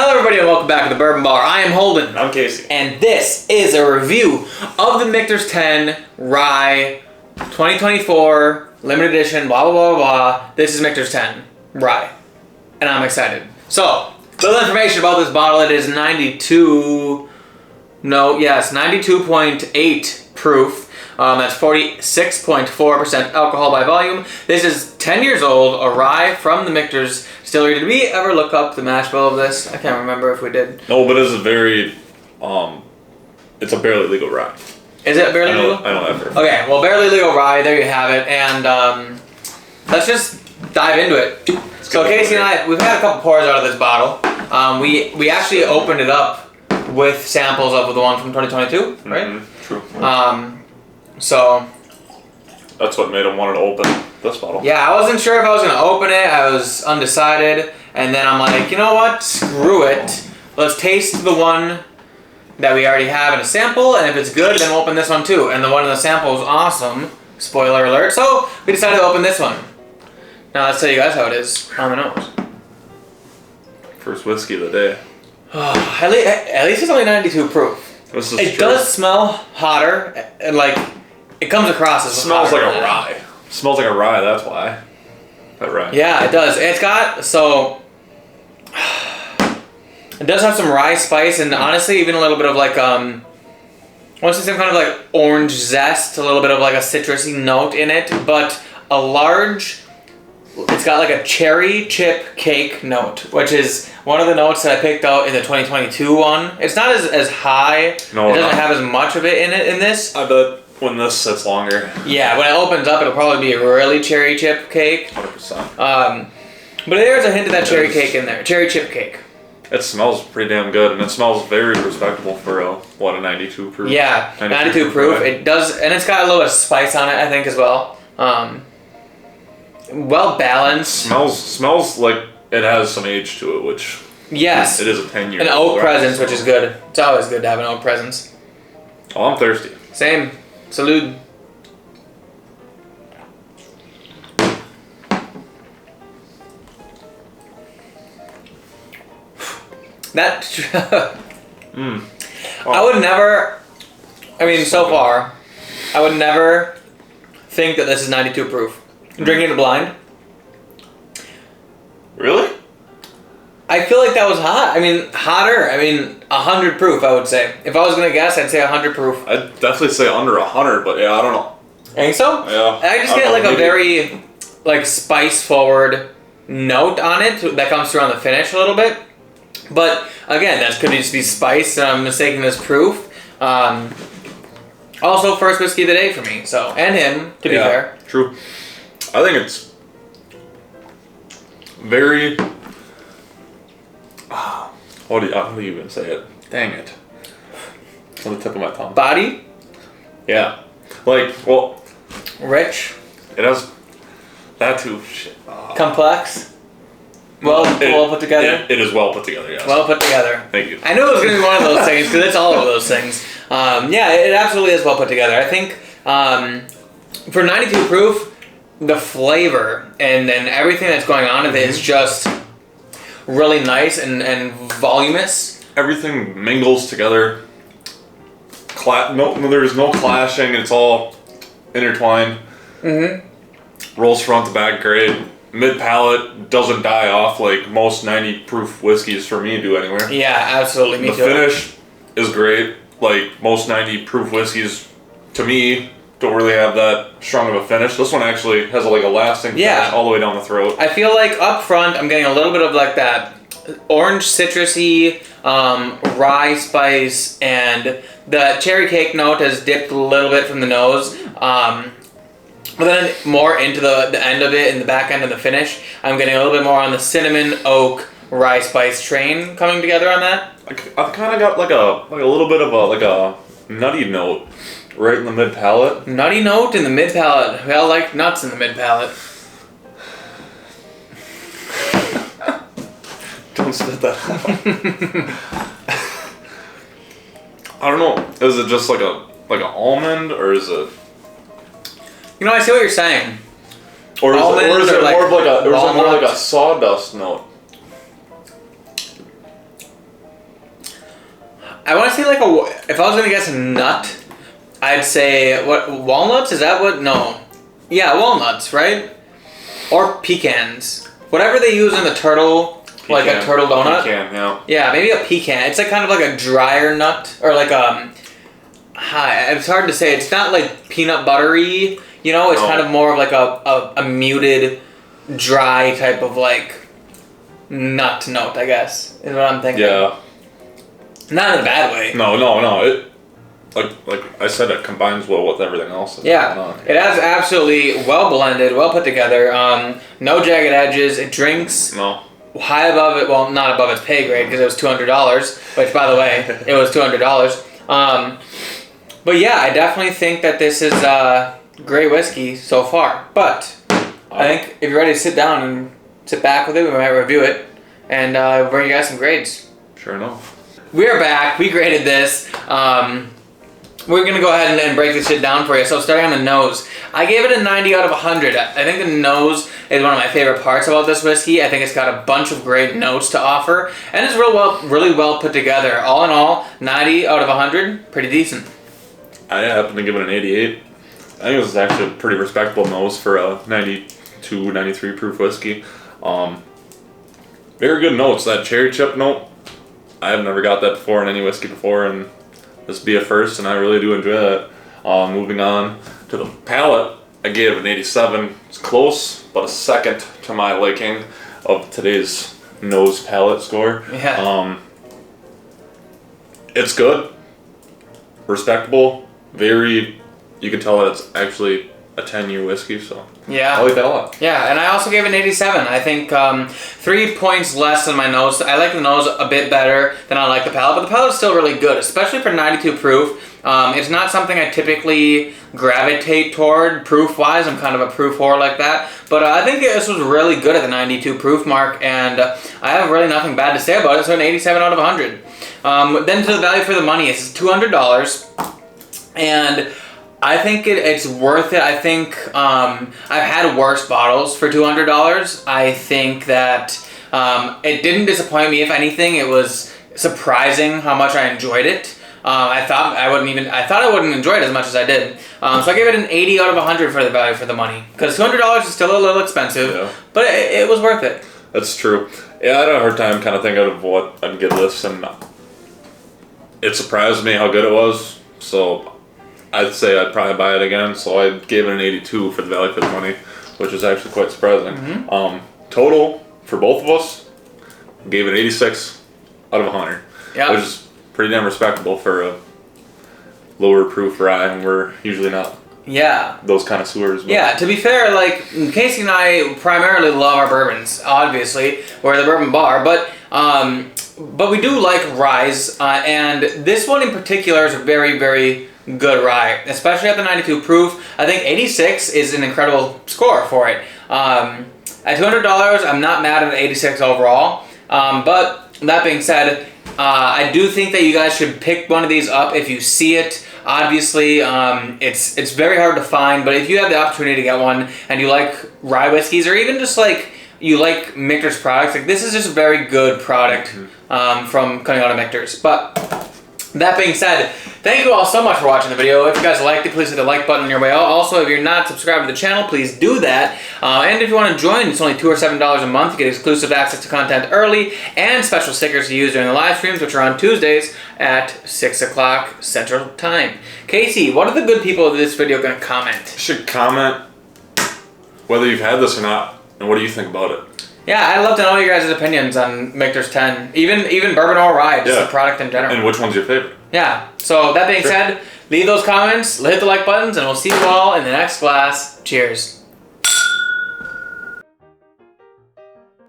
Hello everybody and welcome back to the Bourbon Bar. I am Holden. I'm Casey. And this is a review of the Michters 10 Rye 2024 limited edition blah blah blah blah. This is Michters 10 Rye. And I'm excited. So, little information about this bottle. It is 92.8 proof. That's 46.4% alcohol by volume. This is 10 years old, a rye from the Michters distillery. Did we ever look up the mash bill of this? I can't remember if we did. No, but it's a very, it's a barely legal rye. Is it barely legal? I know that for a fact. Okay, well, barely legal rye, there you have it. And let's just dive into it. So Casey and I, we've had a couple pours out of this bottle. We actually opened it up with samples of the one from 2022, right? Mm-hmm. True. So that's what made him want to open this bottle. yeah, I wasn't sure if I was going to open it. I was undecided. And then I'm like, you know what? Screw it. Let's taste the one that we already have in a sample. And if it's good, then we'll open this one too. And the one in the sample is awesome. Spoiler alert. So we decided to open this one. Now let's tell you guys how it is on the nose. First whiskey of the day. At least it's only 92 proof. This is It true. does smell hotter. And like, it comes across as Smells like hotter. a rye. Smells like a rye, that's why. That rye. Yeah, it does. It's got, so, it does have some rye spice and honestly even a little bit of like, I want to say some kind of like orange zest, a little bit of like a citrusy note in it, but it's got like a cherry chip cake note, which is one of the notes that I picked out in the 2022 one. It's not as high, No, it doesn't have as much of it in this. I bet when this sits longer. Yeah, when it opens up, it'll probably be a really cherry chip cake. 100%. But there's a hint of that cherry cake in there. Cherry chip cake. It smells pretty damn good, and it smells very respectable for a 92 proof. Yeah, 92 proof. rye. It does, and it's got a little bit of spice on it, I think, as well. Well balanced. Smells like it has some age to it, which Yes. it is a 10-year. An oak presence, which is good. It's always good to have an oak presence. Oh, I'm thirsty. Same. Salute. That. Oh. I would never. I mean, so far, I would never think that this is 92 proof. Drinking it blind. Really? I feel like that was hot. I mean, hotter. I mean, 100 proof, I would say. If I was going to guess, I'd say 100 proof. I'd definitely say under 100, but yeah, I don't know. Think so? Yeah. I just get like a very, like, spice-forward note on it that comes through on the finish a little bit. But, again, that could just be spice, and I'm mistaking this proof. Also, first whiskey of the day for me, so, and him, to be fair. True. I think it's very... how do you even say it? Dang it. It's on the tip of my tongue. Body, Yeah. Like, well, rich, it has that too. Shit. complex, well put together. It is well put together, yes. Well put together. Thank you. I knew it was going to be one of those things because it's all of those things. Yeah, it absolutely is well put together. I think for 92 proof, the flavor and everything that's going on with it is just really nice and voluminous. Everything mingles together. There's no clashing. It's all intertwined. Mm-hmm. Rolls front to back great. Mid palate doesn't die off like most 90 proof whiskeys for me do anywhere. Yeah, absolutely. Me The too. finish is great. Like most 90 proof whiskeys, to me, don't really have that strong of a finish. This one actually has a lasting finish all the way down the throat. I feel like up front, I'm getting a little bit of like that orange citrusy rye spice, and the cherry cake note has dipped a little bit from the nose. But then more into the end of it, in the back end of the finish, I'm getting a little bit more on the cinnamon, oak, rye spice train coming together on that. I've kind of got like a little bit of a nutty note right in the mid palate. Nutty note in the mid palate. We all like nuts in the mid palate. Don't spit that out. I don't know. Is it just like an almond, or is it? You know, I see what you're saying. Or is it like more of like a walnut. sawdust note? I want to say like if I was gonna guess a nut, I'd say what, walnuts? Is that what? No. Yeah, walnuts, right? Or pecans. Whatever they use in the turtle, pecan, like a turtle donut. Pecan, yeah. Yeah, maybe a pecan. It's like kind of like a drier nut, or like it's hard to say. It's not like peanut buttery, you know. It's kind of more of like a muted, dry type of like nut note, I guess, is what I'm thinking. Yeah. Not in a bad way. No. It like I said, it combines well with everything else. Yeah, it has absolutely well blended, well put together. No jagged edges. It drinks high above it. Well, not above its pay grade because it was $200. Which, by the way, it was $200. But yeah, I definitely think that this is great whiskey so far. But I think if you're ready to sit down and sit back with it, we might review it and bring you guys some grades. Sure enough. We're back. We graded this. We're going to go ahead and break this shit down for you. So starting on the nose, I gave it a 90 out of 100. I think the nose is one of my favorite parts about this whiskey. I think it's got a bunch of great notes to offer, and it's really well put together. All in all, 90 out of 100, pretty decent. I happen to give it an 88. I think this is actually a pretty respectable nose for a 92, 93 proof whiskey. Very good notes. That cherry chip note, I have never got that before in any whiskey before, and this will be a first, and I really do enjoy that. Moving on to the palate, I gave it an 87. It's close, but a second to my liking of today's nose palate score. Yeah. It's good, respectable, very. You can tell that it's actually a 10-year whiskey, so yeah, I like that a lot. Yeah, and I also gave it an 87. I think 3 points less than my nose. I like the nose a bit better than I like the palate, but the palate is still really good, especially for 92 proof. It's not something I typically gravitate toward proof-wise. I'm kind of a proof whore like that, but I think this was really good at the 92 proof mark, and I have really nothing bad to say about it, so an 87 out of 100. Then to the value for the money, it's $200, and I think it's worth it. I think I've had worse bottles for $200. I think that it didn't disappoint me. If anything, it was surprising how much I enjoyed it. I thought I wouldn't enjoy it as much as I did. So I gave it an 80 out of 100 for the value for the money. Because $200 is still a little expensive, but it was worth it. That's true. Yeah, I had a hard time kind of thinking of what I'd give this, and it surprised me how good it was. So I'd say I'd probably buy it again, so I gave it an 82 for the value for the money, which is actually quite surprising. Mm-hmm. Total, for both of us, gave it 86 out of 100, which is pretty damn respectable for a lower proof rye, and we're usually not those kind of sewers. But. Yeah, to be fair, like, Casey and I primarily love our bourbons, obviously. We're the bourbon bar, but we do like ryes, and this one in particular is a very, very good rye, especially at the 92 proof. I think 86 is an incredible score for it. At $200, I'm not mad at 86 overall, but that being said, I do think that you guys should pick one of these up if you see it. Obviously, it's very hard to find, but if you have the opportunity to get one and you like rye whiskeys, or even just like you like Michters products, like this is just a very good product from coming out of Michters. But that being said, thank you all so much for watching the video. If you guys liked it, please hit the like button on your way out. Also, if you're not subscribed to the channel, please do that. And if you want to join, it's only $2 or $7 a month. You get exclusive access to content early and special stickers to use during the live streams, which are on Tuesdays at 6 o'clock Central Time. Casey, what are the good people of this video going to comment? You should comment whether you've had this or not, and what do you think about it? Yeah, I'd love to know your guys' opinions on Michters 10. Even bourbon or rye, just the product in general. And which one's your favorite? Yeah. So that being said, leave those comments, hit the like buttons, and we'll see you all in the next glass. Cheers.